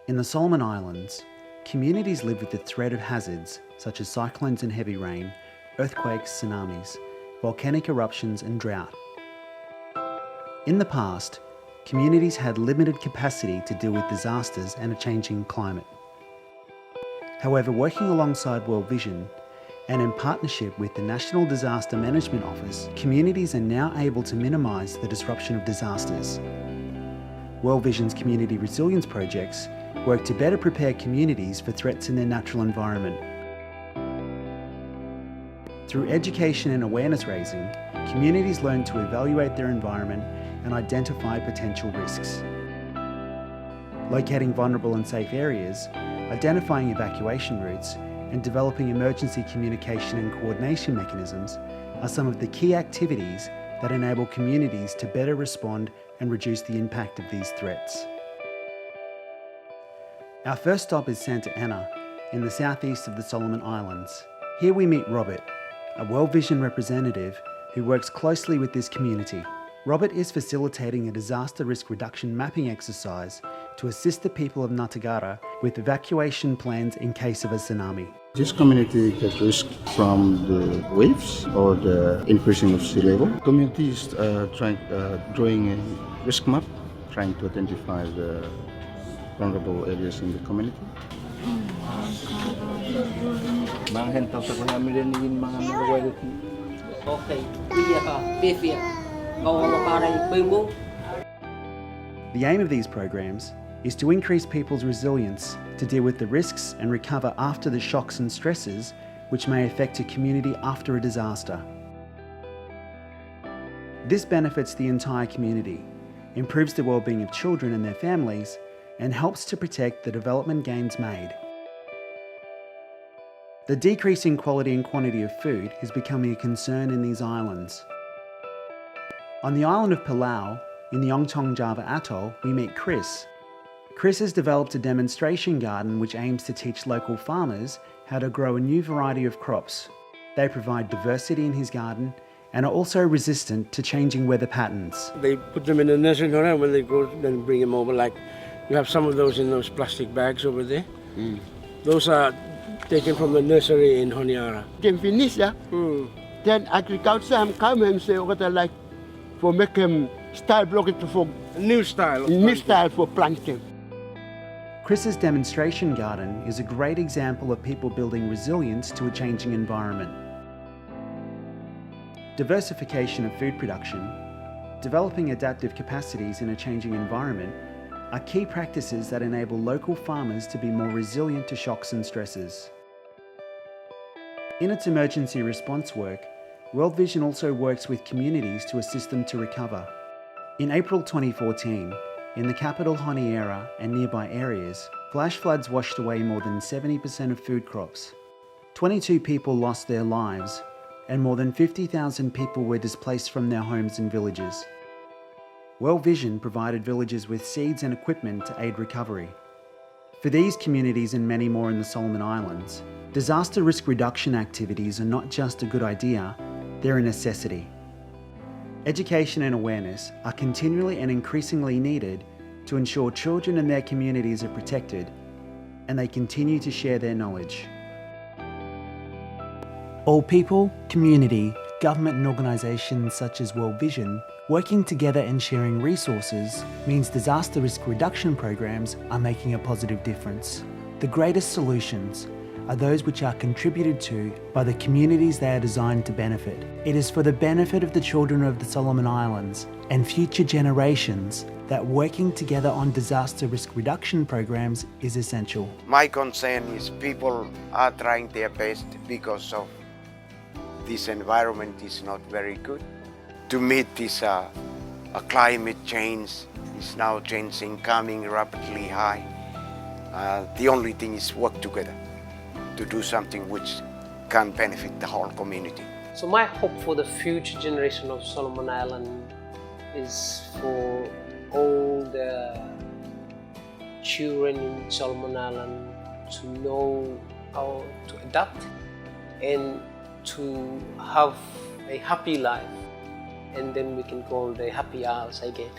In the Solomon Islands, communities live with the threat of hazards such as cyclones and heavy rain, earthquakes, tsunamis, volcanic eruptions and drought. In the past, communities had limited capacity to deal with disasters and a changing climate. However, working alongside World Vision and in partnership with the National Disaster Management Office, communities are now able to minimise the disruption of disasters. World Vision's community resilience projects work to better prepare communities for threats in their natural environment. Through education and awareness raising, communities learn to evaluate their environment and identify potential risks. Locating vulnerable and safe areas, identifying evacuation routes, and developing emergency communication and coordination mechanisms are some of the key activities that enable communities to better respond and reduce the impact of these threats. Our first stop is Santa Ana, in the southeast of the Solomon Islands. Here we meet Robert, a World Vision representative who works closely with this community. Robert is facilitating a disaster risk reduction mapping exercise to assist the people of Natagara with evacuation plans in case of a tsunami. This community gets risk from the waves or the increasing of sea level. Community is drawing a risk map, trying to identify the vulnerable areas in the community. The aim of these programs is to increase people's resilience to deal with the risks and recover after the shocks and stresses which may affect a community after a disaster. This benefits the entire community, improves the well-being of children and their families, and helps to protect the development gains made. The decreasing quality and quantity of food is becoming a concern in these islands. On the island of Palau, in the Ongtong Java Atoll, we meet Chris. Chris has developed a demonstration garden which aims to teach local farmers how to grow a new variety of crops. They provide diversity in his garden and are also resistant to changing weather patterns. They put them in the nursery corner, and when they grow, then bring them over. Like you have some of those in those plastic bags over there. Those are taken from the nursery in Honiara. Then finish, yeah. Then agriculture come and say what I like for make him style block it for A new style. new style for planting. Chris's demonstration garden is a great example of people building resilience to a changing environment. Diversification of food production, developing adaptive capacities in a changing environment are key practices that enable local farmers to be more resilient to shocks and stresses. In its emergency response work, World Vision also works with communities to assist them to recover. In April 2014, in the capital Honiara and nearby areas, flash floods washed away more than 70% of food crops. 22 people lost their lives, and more than 50,000 people were displaced from their homes and villages. World Vision provided villages with seeds and equipment to aid recovery. For these communities and many more in the Solomon Islands, disaster risk reduction activities are not just a good idea, they're a necessity. Education and awareness are continually and increasingly needed to ensure children and their communities are protected, and they continue to share their knowledge. All people, community, government and organisations such as World Vision working together and sharing resources means disaster risk reduction programs are making a positive difference. The greatest solutions are those which are contributed to by the communities they are designed to benefit. It is for the benefit of the children of the Solomon Islands and future generations that working together on disaster risk reduction programs is essential. My concern is people are trying their best because of this environment is not very good. To meet this climate change is now changing, coming rapidly high. The only thing is work together to do something which can benefit the whole community. So my hope for the future generation of Solomon Island is for all the children in Solomon Island to know how to adapt and to have a happy life, and then we can call the happy isles again.